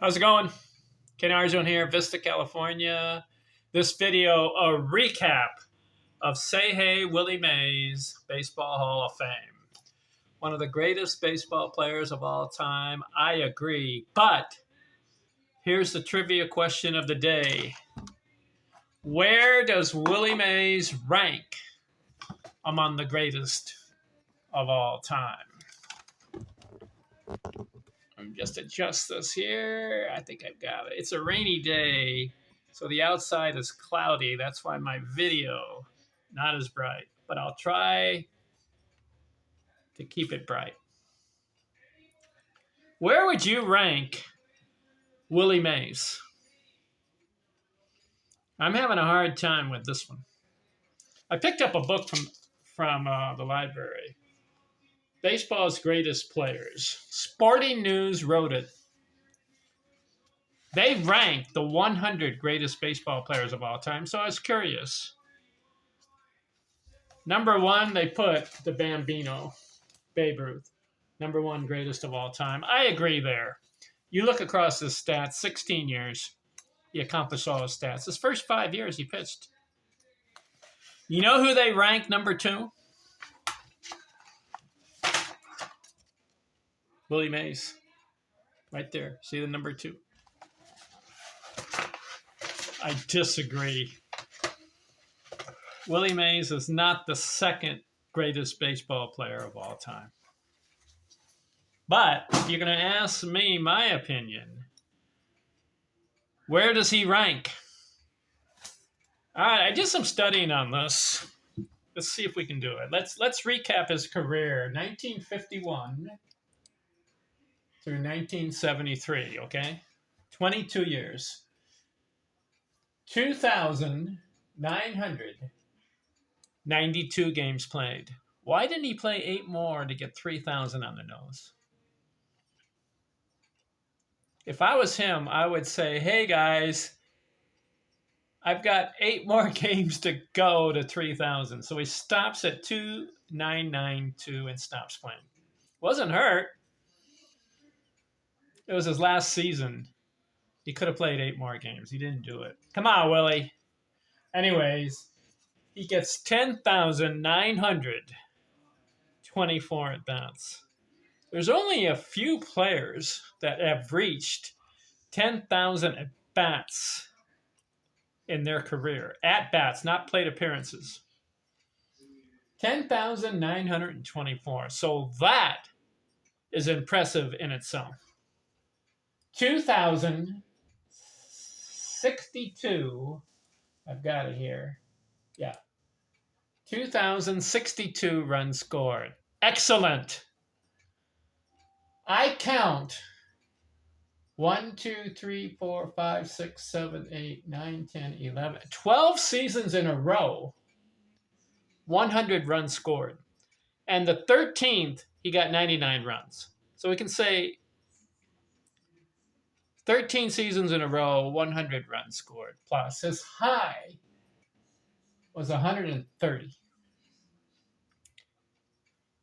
How's it going? Ken Arzone here, Vista, California. This video, a recap of Say Hey Willie Mays, Baseball Hall of Fame. One of the greatest baseball players of all time. I agree. But here's the trivia question of the day. Where does Willie Mays rank among the greatest of all time? Let me just adjust this here. I think I've got it. It's a rainy day, so the outside is cloudy. That's why my video not as bright, but I'll try to keep it bright. Where would you rank Willie Mays? I'm having a hard time with this one. I picked up a book from the library. Baseball's Greatest Players. Sporting News wrote it. They ranked the 100 greatest baseball players of all time, so I was curious. Number one, they put the Bambino, Babe Ruth. Number one greatest of all time. I agree there. You look across his stats, 16 years, he accomplished all his stats. His first 5 years, he pitched. You know who they ranked number two? Willie Mays. Right there. See the number two? I disagree. Willie Mays is not the second greatest baseball player of all time. But if you're going to ask me my opinion, where does he rank? All right, I did some studying on this. Let's see if we can do it. Let's recap his career. 1951 through 1973, okay? 22 years. 2,992 games played. Why didn't he play 8 more to get 3,000 on the nose? If I was him, I would say, hey guys, I've got 8 more games to go to 3,000. So he stops at 2,992 and stops playing. Wasn't hurt. It was his last season. He could have played 8 more games. He didn't do it. Come on, Willie. Anyways, he gets 10,924 at bats. There's only a few players that have reached 10,000 at bats in their career. At bats, not plate appearances. 10,924. So that is impressive in itself. 2,062. I've got it here. Yeah. 2,062 runs scored. Excellent. I count 1, 2, 3, 4, 5, 6, 7, 8, 9, 10, 11, 12 seasons in a row, 100 runs scored. And the 13th, he got 99 runs. So we can say 13 seasons in a row, 100 runs scored. Plus, his high was 130.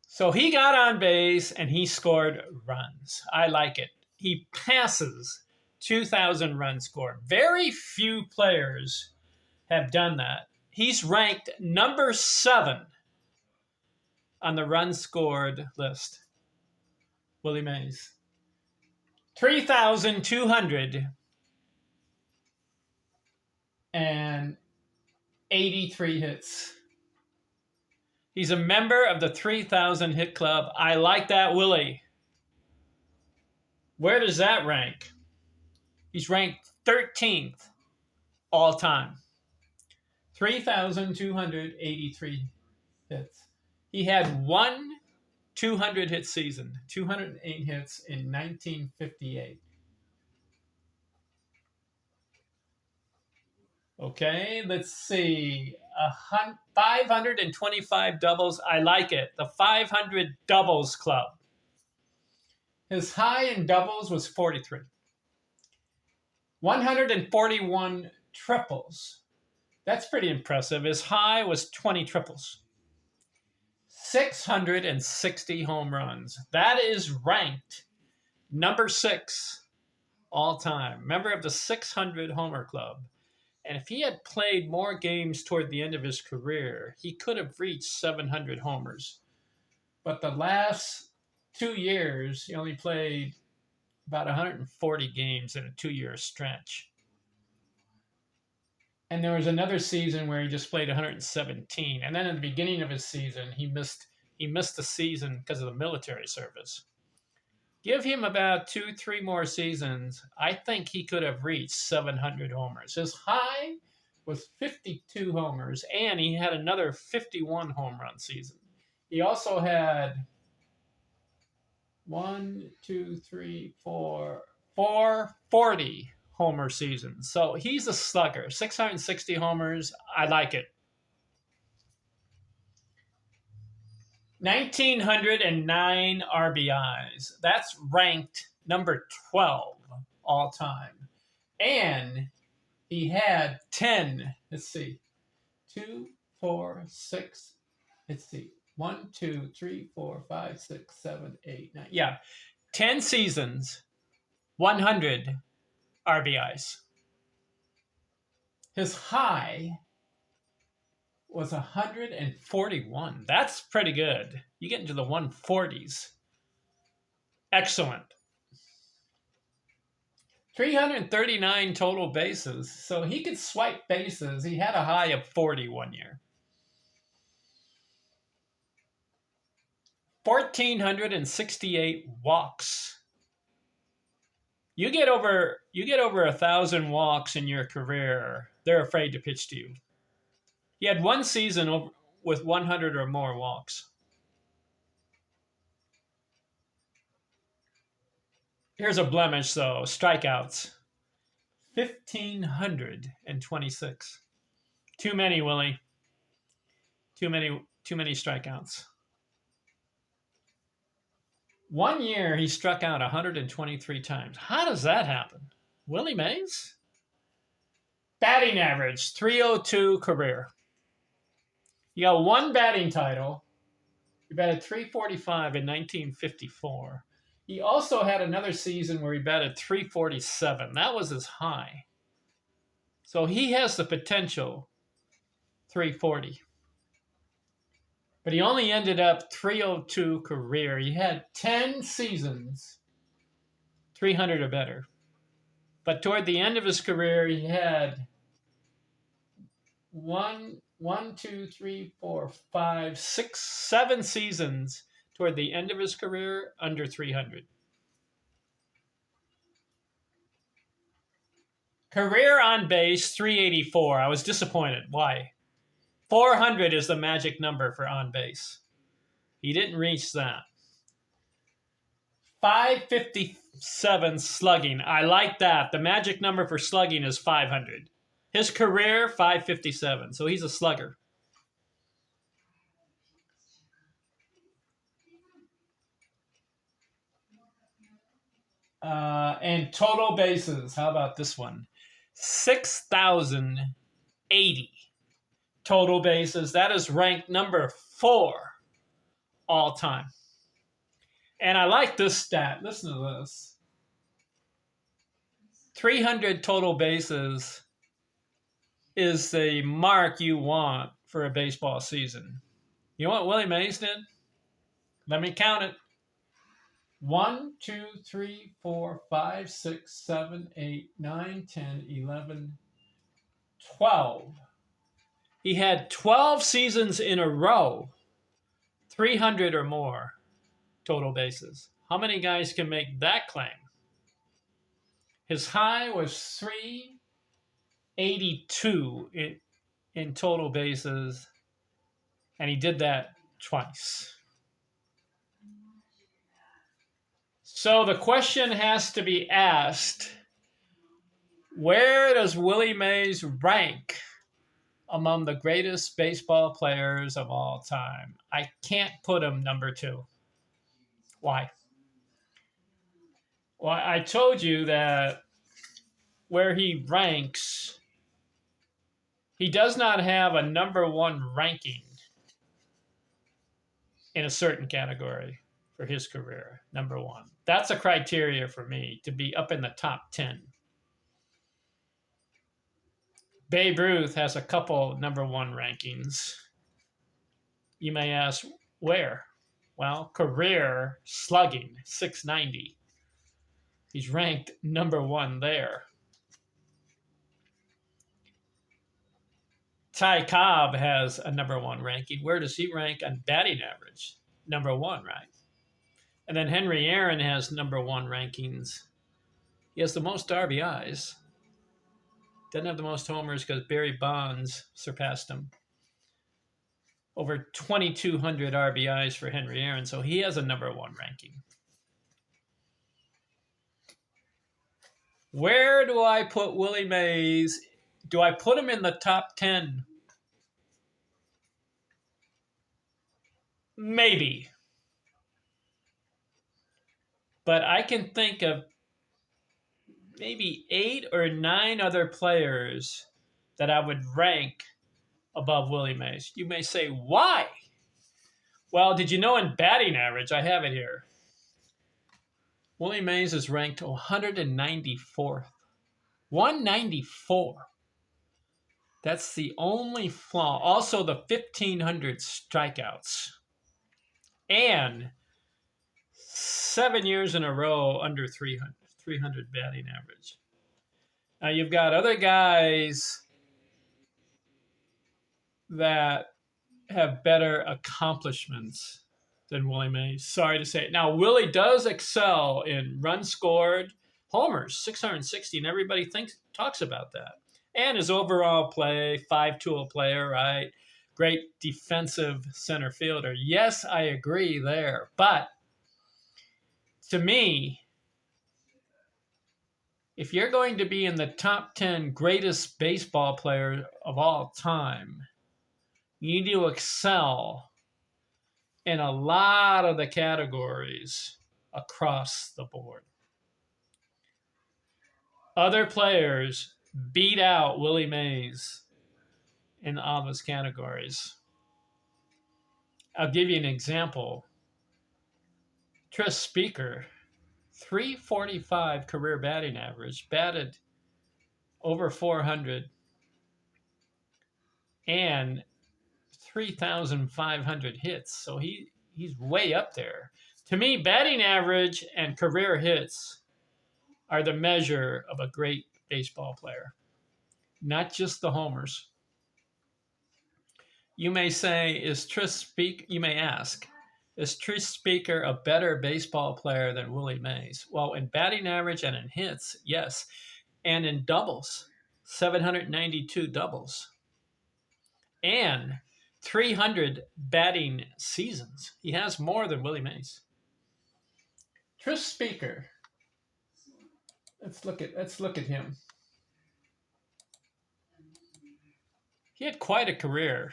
So he got on base and he scored runs. I like it. He passes 2,000 runs scored. Very few players have done that. He's ranked number 7 on the runs scored list. Willie Mays. 3,283 hits. He's a member of the 3,000 hit club. I like that, Willie. Where does that rank? He's ranked 13th all time. 3,283 hits. He had one 200 hit season, 208 hits in 1958. Okay, let's see. 525 doubles. I like it. The 500 doubles club. His high in doubles was 43. 141 triples. That's pretty impressive. His high was 20 triples. 660 home runs. That is ranked number 6 all time, member of the 600 Homer Club. And if he had played more games toward the end of his career, he could have reached 700 homers. But the last 2 years, he only played about 140 games in a 2-year stretch. And there was another season where he just played 117. And then at the beginning of his season, he missed the season because of the military service. Give him about 2-3 more seasons, I think he could have reached 700 homers. His high was 52 homers, and he had another 51 home run season. He also had 40 homer seasons. So he's a slugger. 660 homers. I like it. 1,909 RBIs. That's ranked number 12 all time. And he had 10. Let's see. 2, 4, 6. Let's see. 1, 2, 3, 4, 5, 6, 7, 8, 9. Yeah. 10 seasons, 100 RBIs. His high was 141. That's pretty good. You get into the 140s. Excellent. 339 total bases. So he could swipe bases. He had a high of 40 one year. 1,468 walks. You get over 1,000 walks in your career, they're afraid to pitch to you. He had one season with 100 or more walks. Here's a blemish, though. Strikeouts. 1,526. Too many, Willie. Too many strikeouts. 1 year, he struck out 123 times. How does that happen? Willie Mays? Batting average, 302 career. You got one batting title. He batted 345 in 1954. He also had another season where he batted 347. That was his high. So he has the potential 340. But he only ended up 302 career. He had 10 seasons, 300 or better. But toward the end of his career, he had 7 seasons toward the end of his career under 300. Career on base, 384. I was disappointed. Why? 400 is the magic number for on base. He didn't reach that. 557 slugging. I like that. The magic number for slugging is 500. His career, 557. So he's a slugger. And total bases. How about this one? 6,080 total bases. That is ranked number 4 all time. And I like this stat. Listen to this. 300 total bases is the mark you want for a baseball season. You know what Willie Mays did? Let me count it. 1, 2, 3, 4, 5, 6, 7, 8, 9, 10, 11, 12. He had 12 seasons in a row, 300 or more total bases. How many guys can make that claim? His high was 382 in total bases, and he did that twice. So the question has to be asked, where does Willie Mays rank among the greatest baseball players of all time? I can't put him number 2. Why? Well, I told you that where he ranks, he does not have a number 1 ranking in a certain category. for his career, number one. That's a criteria for me to be up in the top 10. Babe Ruth has a couple number one rankings. You may ask, where? Well, career slugging, 690. He's ranked number one there. Ty Cobb has a number one ranking. Where does he rank on batting average? Number one, right? And then Henry Aaron has number one rankings. He has the most RBIs. Doesn't have the most homers because Barry Bonds surpassed him. Over 2,200 RBIs for Henry Aaron, so he has a number one ranking. Where do I put Willie Mays? Do I put him in the top 10? Maybe. But I can think of maybe 8 or 9 other players that I would rank above Willie Mays. You may say, why? Well, did you know in batting average, I have it here, Willie Mays is ranked 194th. 194. That's the only flaw. Also, the 1,500 strikeouts. And 7 years in a row under 300 batting average. Now, you've got other guys that have better accomplishments than Willie Mays. Sorry to say it. Now, Willie does excel in runs scored, homers, 660, and everybody talks about that. And his overall play, 5-tool player, right? Great defensive center fielder. Yes, I agree there. But to me, if you're going to be in the top 10 greatest baseball players of all time, you need to excel in a lot of the categories across the board. Other players beat out Willie Mays in all those categories. I'll give you an example. Tris Speaker, 345 career batting average, batted over 400, and 3,500 hits. So he's way up there. To me, batting average and career hits are the measure of a great baseball player, not just the homers. You may say, you may ask, is Tris Speaker a better baseball player than Willie Mays? Well, in batting average and in hits, yes. And in doubles, 792 doubles. And 300 batting seasons. He has more than Willie Mays. Tris Speaker. Let's look at him. He had quite a career.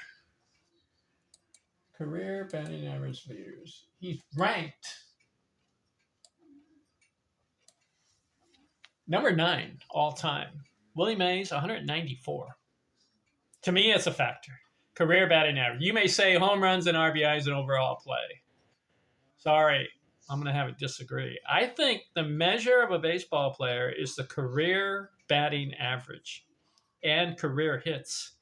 Career batting average leaders. He's ranked number 9 all time. Willie Mays, 194. To me, it's a factor. Career batting average. You may say home runs and RBIs and overall play. Sorry, I'm going to have to disagree. I think the measure of a baseball player is the career batting average and career hits.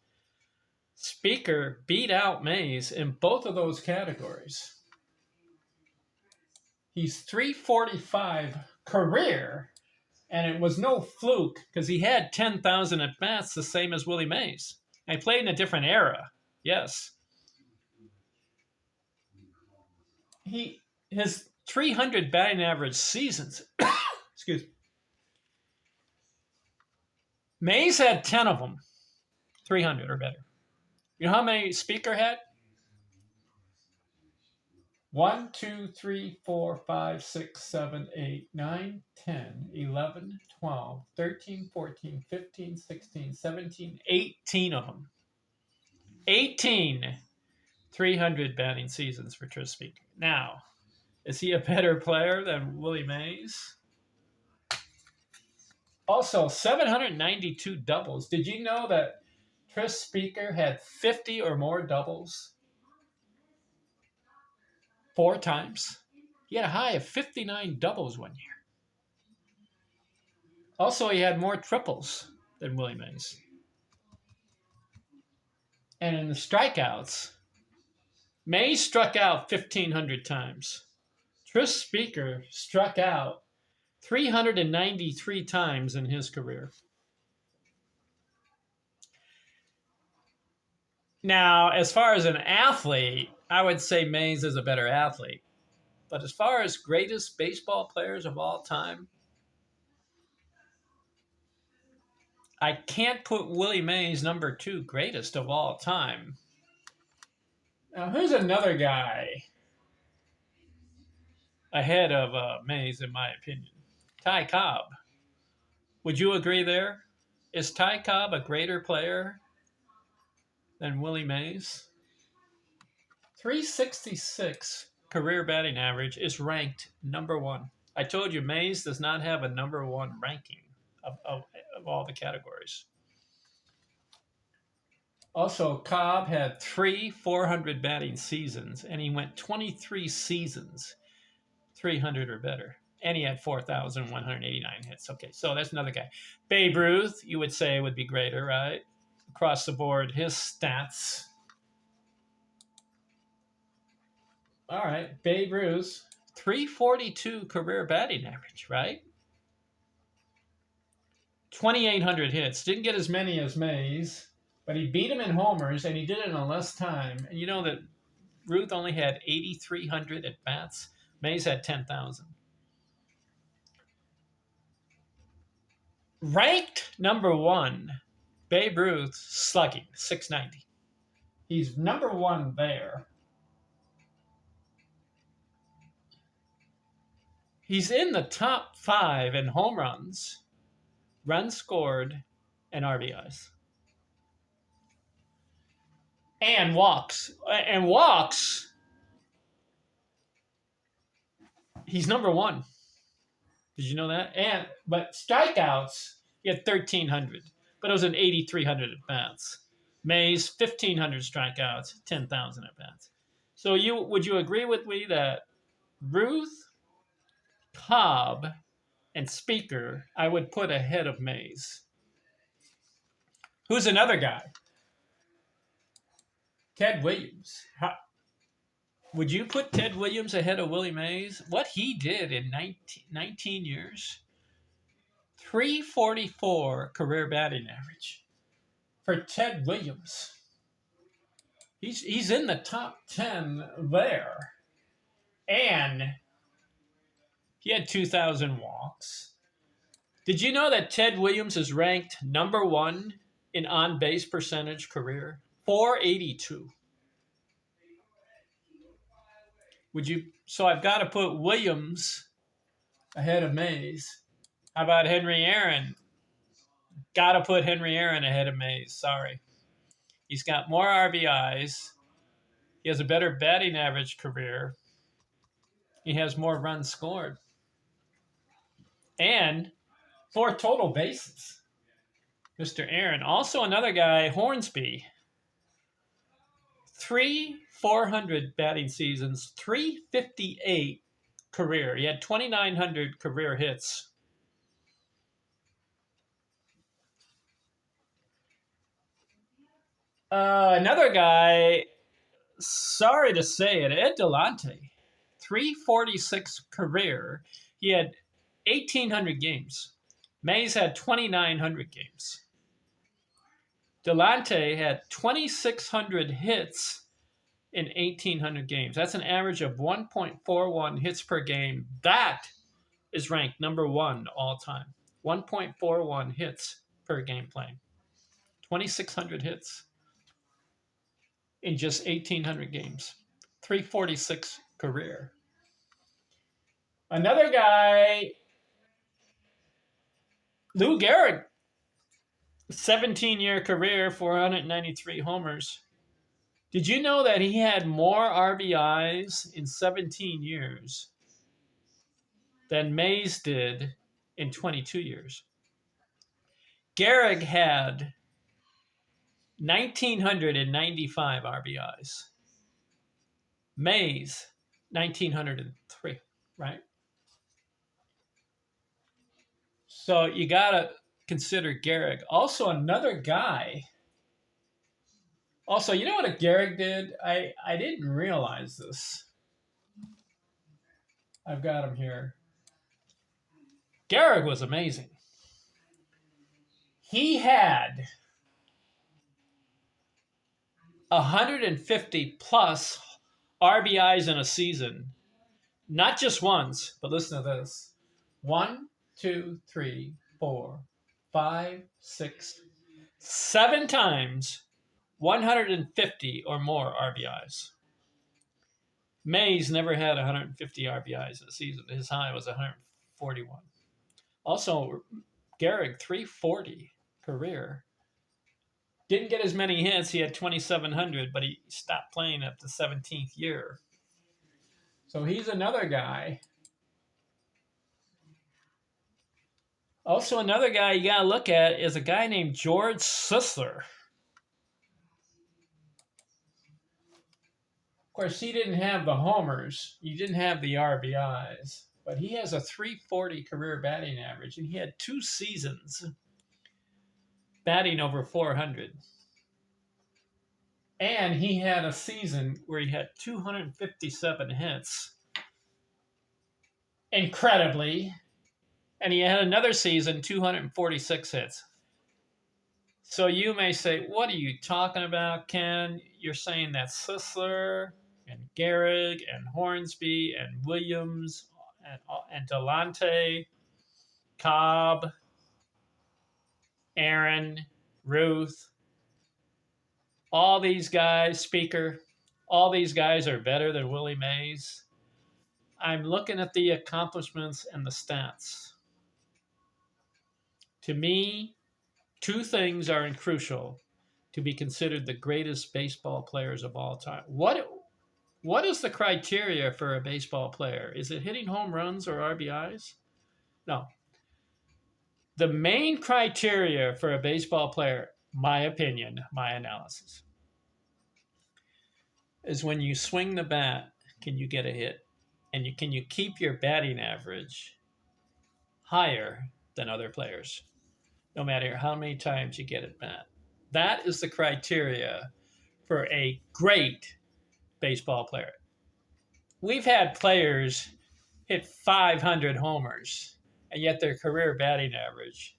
Speaker beat out Mays in both of those categories. He's 345 career, and it was no fluke because he had 10,000 at-bats, the same as Willie Mays. I played in a different era, yes. His 300 batting average seasons, excuse me. Mays had 10 of them, 300 or better. You know how many Speaker had? 1, 2, 3, 4, 5, 6, 7, 8, 9, 10, 11, 12, 13, 14, 15, 16, 17, 18 of them. 18 300 batting seasons for Tris Speaker. Now, is he a better player than Willie Mays? Also, 792 doubles. Did you know that Tris Speaker had 50 or more doubles 4 times? He had a high of 59 doubles one year. Also, he had more triples than Willie Mays. And in the strikeouts, Mays struck out 1,500 times. Tris Speaker struck out 393 times in his career. Now, as far as an athlete, I would say Mays is a better athlete. But as far as greatest baseball players of all time, I can't put Willie Mays number 2 greatest of all time. Now, who's another guy ahead of Mays, in my opinion? Ty Cobb. Would you agree there? Is Ty Cobb a greater player than Willie Mays? 366 career batting average is ranked number 1. I told you Mays does not have a number 1 ranking of all the categories. Also, Cobb had 3 400 batting seasons, and he went 23 seasons, 300 or better. And he had 4,189 hits. Okay, so that's another guy. Babe Ruth, you would say, would be greater, right? Across the board, his stats. All right, Babe Ruth, 342 career batting average, right? 2,800 hits. Didn't get as many as Mays, but he beat him in homers, and he did it in less time. And you know that Ruth only had 8,300 at bats. Mays had 10,000. Ranked number 1, Babe Ruth slugging, 690. He's number 1 there. He's in the top 5 in home runs, runs scored, and RBIs. And walks. And walks, he's number 1. Did you know that? But strikeouts, he had 1,300, but it was an 8,300 at bats. Mays, 1,500 strikeouts, 10,000 at bats. So would you agree with me that Ruth, Cobb, and Speaker I would put ahead of Mays? Who's another guy? Ted Williams. Would you put Ted Williams ahead of Willie Mays? What he did in 19 years, 344 career batting average for Ted Williams. He's in the top 10 there. And he had 2,000 walks. Did you know that Ted Williams is ranked number 1 in on-base percentage career? 482. So I've got to put Williams ahead of Mays. How about Henry Aaron? Got to put Henry Aaron ahead of Mays. Sorry. He's got more RBIs. He has a better batting average career. He has more runs scored. And 4 total bases. Mr. Aaron. Also another guy, Hornsby. 3 400 batting seasons, 358 career. He had 2,900 career hits. Another guy, sorry to say it, Ed Delante, 346 career. He had 1,800 games. Mays had 2,900 games. Delante had 2,600 hits in 1,800 games. That's an average of 1.41 hits per game. That is ranked number 1 all time. 1.41 hits per game playing. 2,600 hits in just 1,800 games. 346 career. Another guy, Lou Gehrig, 17-year career, 493 homers. Did you know that he had more RBIs in 17 years than Mays did in 22 years? Gehrig had 1,995 RBIs. Mays, 1,903. right? So you got to consider Gehrig. Also, another guy. Also, you know what a Gehrig did? I didn't realize this. I've got him here. Gehrig was amazing. He had 150 plus RBIs in a season. Not just once, but listen to this. 1, 2, 3, 4, 5, 6, 7 times 150 or more RBIs. Mays never had 150 RBIs in a season. His high was 141. Also, Gehrig, 340 career. Didn't get as many hits. He had 2,700, but he stopped playing at the 17th year. So he's another guy. Also, another guy you got to look at is a guy named George Sisler. Of course, he didn't have the homers. He didn't have the RBIs. But he has a 340 career batting average, and he had 2 seasons batting over 400. And he had a season where he had 257 hits. Incredibly. And he had another season, 246 hits. So you may say, what are you talking about, Ken? You're saying that Sisler and Gehrig and Hornsby and Williams and Delante, Cobb, Aaron, Ruth, all these guys, Speaker, all these guys are better than Willie Mays. I'm looking at the accomplishments and the stats. To me, 2 things are crucial to be considered the greatest baseball players of all time. What is the criteria for a baseball player? Is it hitting home runs or RBIs? No. The main criteria for a baseball player, my opinion, my analysis, is when you swing the bat, can you get a hit? And can you keep your batting average higher than other players, no matter how many times you get at bat? That is the criteria for a great baseball player. We've had players hit 500 homers, and yet their career batting average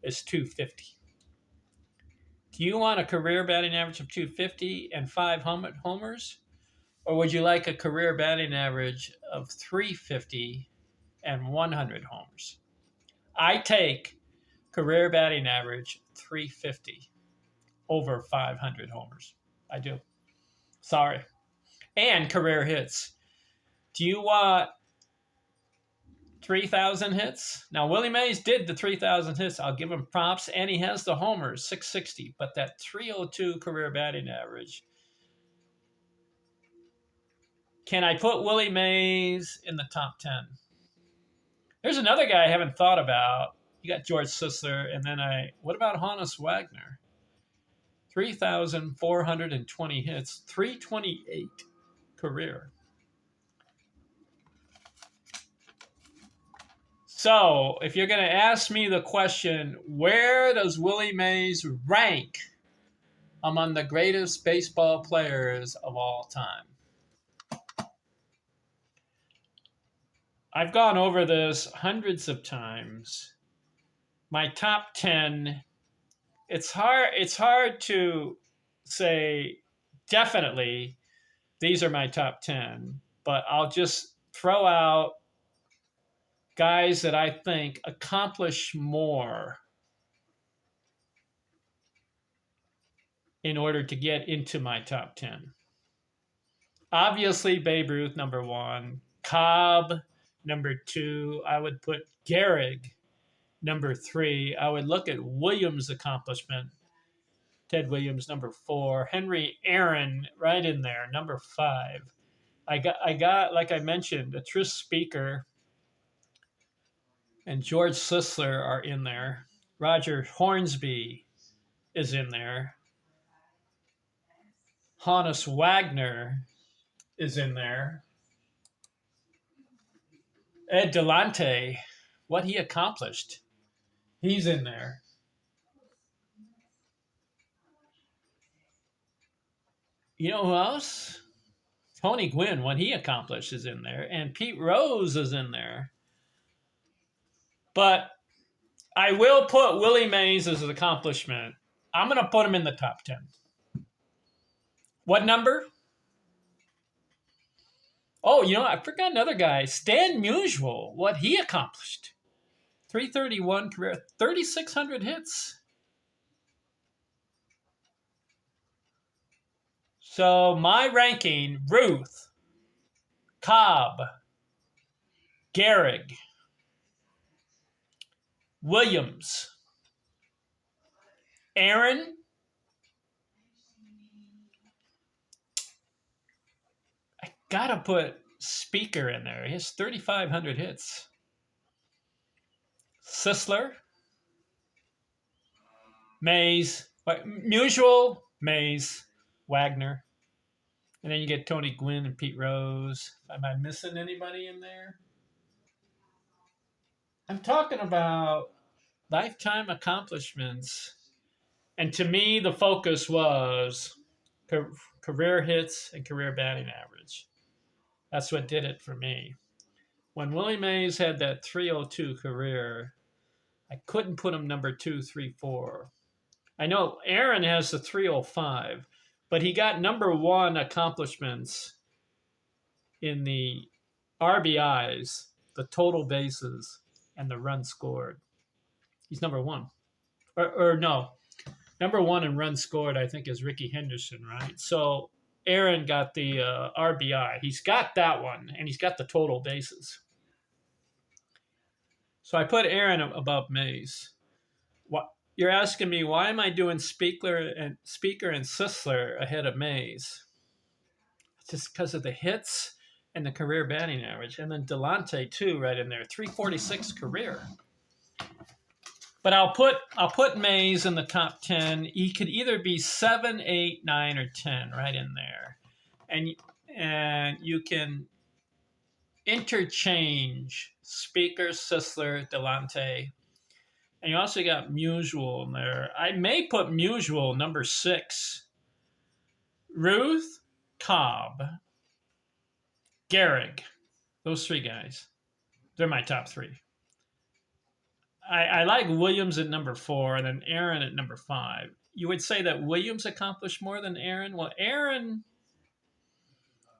is 250. Do you want a career batting average of 250 and 5 homers? Or would you like a career batting average of 350 and 100 homers? I take career batting average 350 over 500 homers. I do. Sorry. And career hits. Do you want 3,000 hits? Now, Willie Mays did the 3,000 hits. I'll give him props. And he has the homers, 660. But that 302 career batting average. Can I put Willie Mays in the top 10? There's another guy I haven't thought about. You got George Sisler. And then what about Honus Wagner? 3,420 hits, 328 career. So, if you're going to ask me the question, where does Willie Mays rank among the greatest baseball players of all time? I've gone over this hundreds of times. My top 10, it's hard to say definitely these are my top 10, but I'll just throw out guys that I think accomplish more in order to get into my top 10. Obviously, Babe Ruth, number 1. Cobb, number 2. I would put Gehrig, number 3. I would look at Williams' accomplishment. Ted Williams, number 4. Henry Aaron, right in there, number 5. I got, like I mentioned, a Tris Speaker and George Sisler are in there. Roger Hornsby is in there. Honus Wagner is in there. Ed Delante, what he accomplished. He's in there. You know who else? Tony Gwynn, what he accomplished is in there. And Pete Rose is in there. But I will put Willie Mays as an accomplishment. I'm going to put him in the top 10. What number? Oh, you know, I forgot another guy. Stan Musial, what he accomplished. 331 career, 3,600 hits. So my ranking, Ruth, Cobb, Gehrig, Williams, Aaron, I gotta put Speaker in there. He has 3,500 hits. Sisler, Mays, Musial, Mays, Wagner. And then you get Tony Gwynn and Pete Rose. Am I missing anybody in there? I'm talking about lifetime accomplishments. And to me, the focus was career hits and career batting average. That's what did it for me. When Willie Mays had that 302 career, I couldn't put him number 2, 3, 4. I know Aaron has the 305, but he got number 1 accomplishments in the RBIs, the total bases, and the runs scored. He's number 1. Or no, number 1 in runs scored, I think, is Ricky Henderson, right? So Aaron got the RBI. He's got that one, and he's got the total bases. So I put Aaron above Mays. What you're asking me, why am I doing Speaker and Sisler ahead of Mays? Just because of the hits and the career batting average. And then Delante, too, right in there. 346 career. But I'll put Mays in the top 10. He could either be 7, 8, 9, or 10 right in there. And you can interchange Speaker, Sisler, Delante. And you also got Musial in there. I may put Musial number 6. Ruth, Cobb, Gehrig. Those 3 guys. They're my top 3. I like Williams at number 4 and then Aaron at number 5. You would say that Williams accomplished more than Aaron? Well, Aaron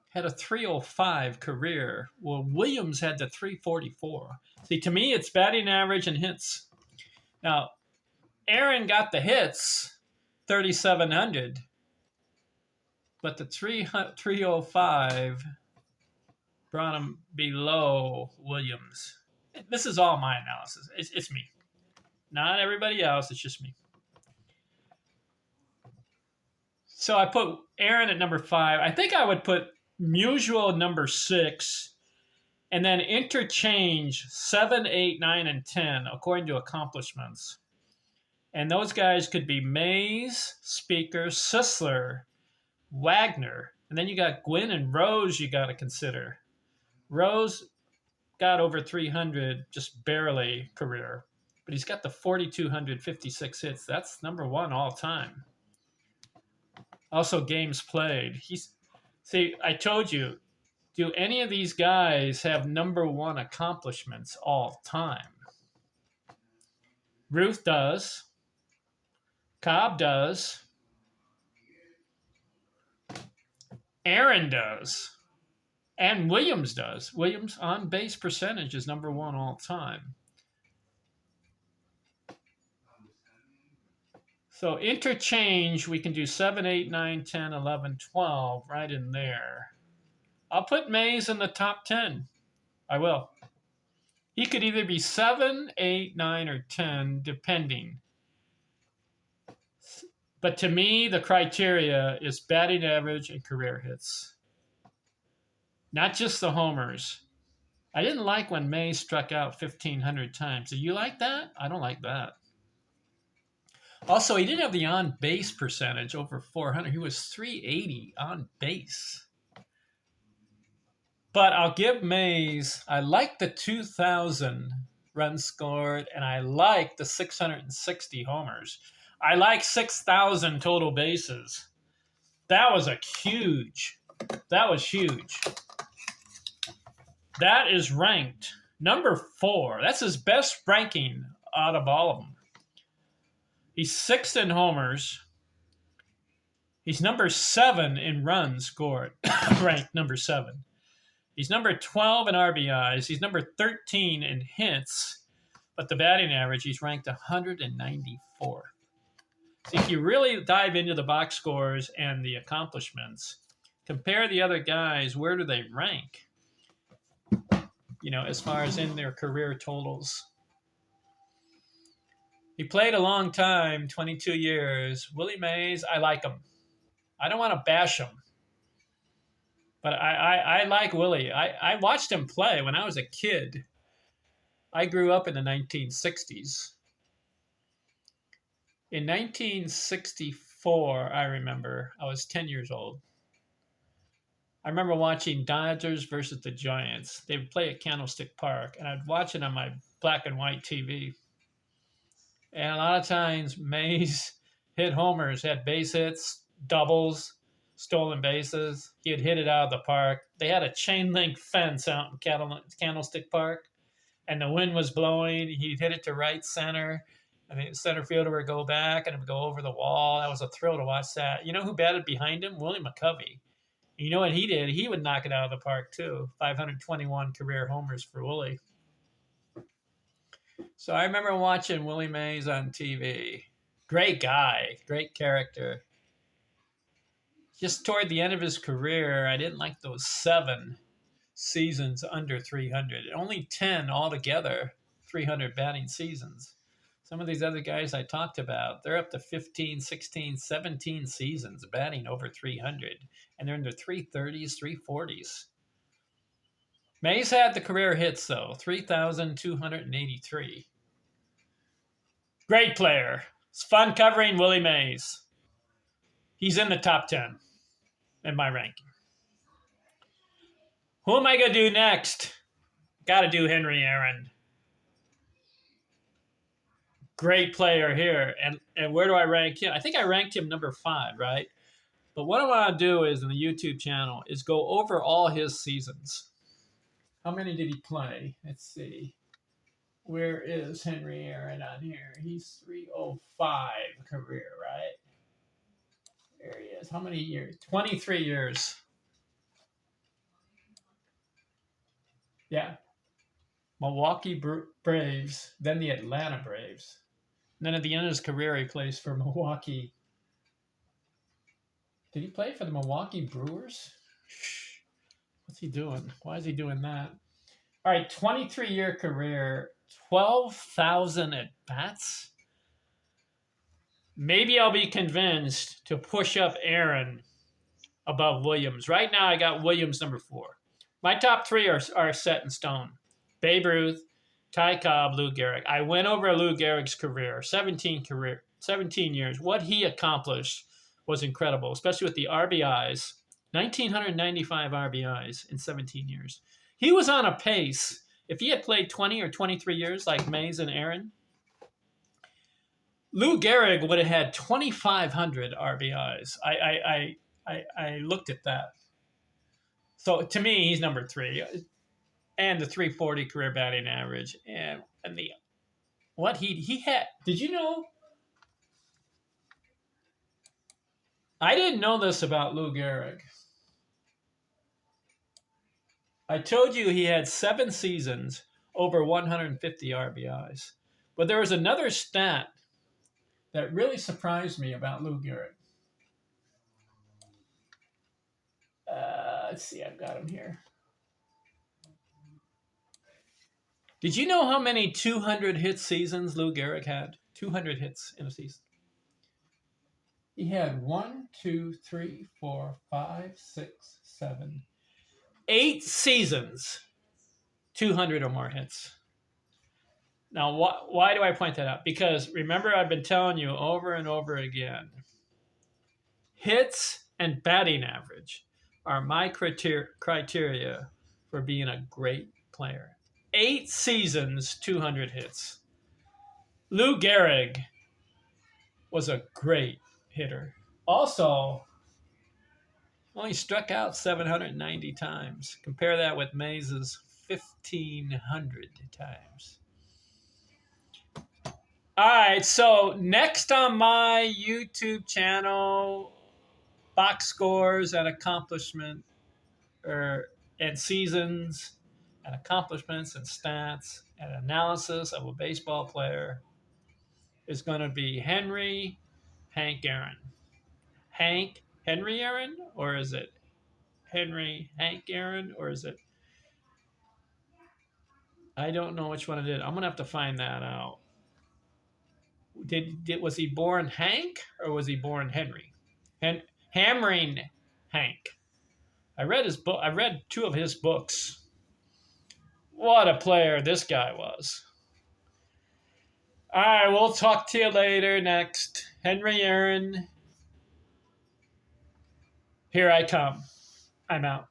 had a 305 career. Well, Williams had the 344. See, to me, it's batting average and hits. Now, Aaron got the hits, 3,700, but the 305 brought him below Williams. This is all my analysis. It's me. Not everybody else. It's just me. So I put Aaron at number 5. I think I would put Musial at number 6 and then interchange 7, 8, 9, and 10 according to accomplishments. And those guys could be Mays, Speaker, Sisler, Wagner. And then you got Gwynn and Rose you got to consider. Rose got over 300, just barely career. But he's got the 4,256 hits. That's number 1 all time. Also, games played. See, I told you, do any of these guys have number 1 accomplishments all time? Ruth does. Cobb does. Aaron does. And Williams does. Williams' on-base percentage is number 1 all time. So interchange, we can do 7, 8, 9, 10, 11, 12 right in there. I'll put Mays in the top 10. I will. He could either be 7, 8, 9, or 10, depending. But to me, the criteria is batting average and career hits. Not just the homers. I didn't like when Mays struck out 1,500 times. Do you like that? I don't like that. Also, he didn't have the on-base percentage over 400. He was 380 on base. But I'll give Mays, I like the 2,000 runs scored, and I like the 660 homers. I like 6,000 total bases. That was huge. That was huge. That is ranked number 4. That's his best ranking out of all of them. He's 6th in homers. He's number 7 in runs scored, ranked number 7. He's number 12 in RBIs. He's number 13 in hits. But the batting average, he's ranked 194. So if you really dive into the box scores and the accomplishments, compare the other guys, where do they rank? You know, as far as in their career totals. He played a long time, 22 years. Willie Mays, I like him. I don't want to bash him. But I like Willie. I watched him play when I was a kid. I grew up in the 1960s. In 1964, I remember, I was 10 years old. I remember watching Dodgers versus the Giants. They would play at Candlestick Park, and I'd watch it on my black and white TV. And a lot of times, Mays hit homers, had base hits, doubles, stolen bases. He had hit it out of the park. They had a chain link fence out in Candlestick Park, and the wind was blowing. He'd hit it to right center, and the center fielder would go back, and it would go over the wall. That was a thrill to watch that. You know who batted behind him? Willie McCovey. You know what he did? He would knock it out of the park, too. 521 career homers for Willie. So I remember watching Willie Mays on TV. Great guy, great character. Just toward the end of his career, I didn't like those 7 seasons under 300. Only 10 altogether, 300 batting seasons. Some of these other guys I talked about, they're up to 15, 16, 17 seasons batting over 300. And they're in their 330s, 340s. Mays had the career hits, though, 3,283. Great player. It's fun covering Willie Mays. He's in the top 10 in my ranking. Who am I going to do next? Got to do Henry Aaron. Great player here. And where do I rank him? I think I ranked him number 5, right? But what I want to do is, in the YouTube channel, is go over all his seasons. How many did he play? Let's see. Where is Henry Aaron on here? He's 305 career, right? There he is. How many years? 23 years. Yeah. Milwaukee Braves, then the Atlanta Braves. And then at the end of his career, he plays for Milwaukee. Did he play for the Milwaukee Brewers? What's he doing? Why is he doing that? All right, 23-year career, 12,000 at-bats. Maybe I'll be convinced to push up Aaron above Williams. Right now, I got Williams number 4. My top 3 are set in stone. Babe Ruth, Ty Cobb, Lou Gehrig. I went over Lou Gehrig's career, 17 years. What he accomplished was incredible, especially with the RBIs. 1,995 RBIs in 17 years. He was on a pace. If he had played 20 or 23 years like Mays and Aaron, Lou Gehrig would have had 2,500 RBIs. I looked at that. So to me, he's number 3. And the 340 career batting average. And the what he had. Did you know? I didn't know this about Lou Gehrig. I told you he had 7 seasons over 150 RBIs. But there was another stat that really surprised me about Lou Gehrig. Let's see, I've got him here. Did you know how many 200 hit seasons Lou Gehrig had? 200 hits in a season. He had 1, 2, 3, 4, 5, 6, 7, 8 seasons, 200 or more hits. Now, why do I point that out? Because remember, I've been telling you over and over again, hits and batting average are my criteria for being a great player. 8 seasons, 200 hits. Lou Gehrig was a great hitter. Also, only struck out 790 times. Compare that with Mays's 1,500 times. All right, so next on my YouTube channel, box scores and accomplishment, and seasons, and accomplishments and stats and analysis of a baseball player is going to be Hank Aaron. Henry Aaron? Or is it Hank Aaron? Or is it? I don't know which one it is. I'm going to have to find that out. Was he born Hank or was he born Henry? Hammering Hank. I read his book. I read 2 of his books. What a player this guy was. All right, we'll talk to you later. Next, Henry Aaron. Here I come. I'm out.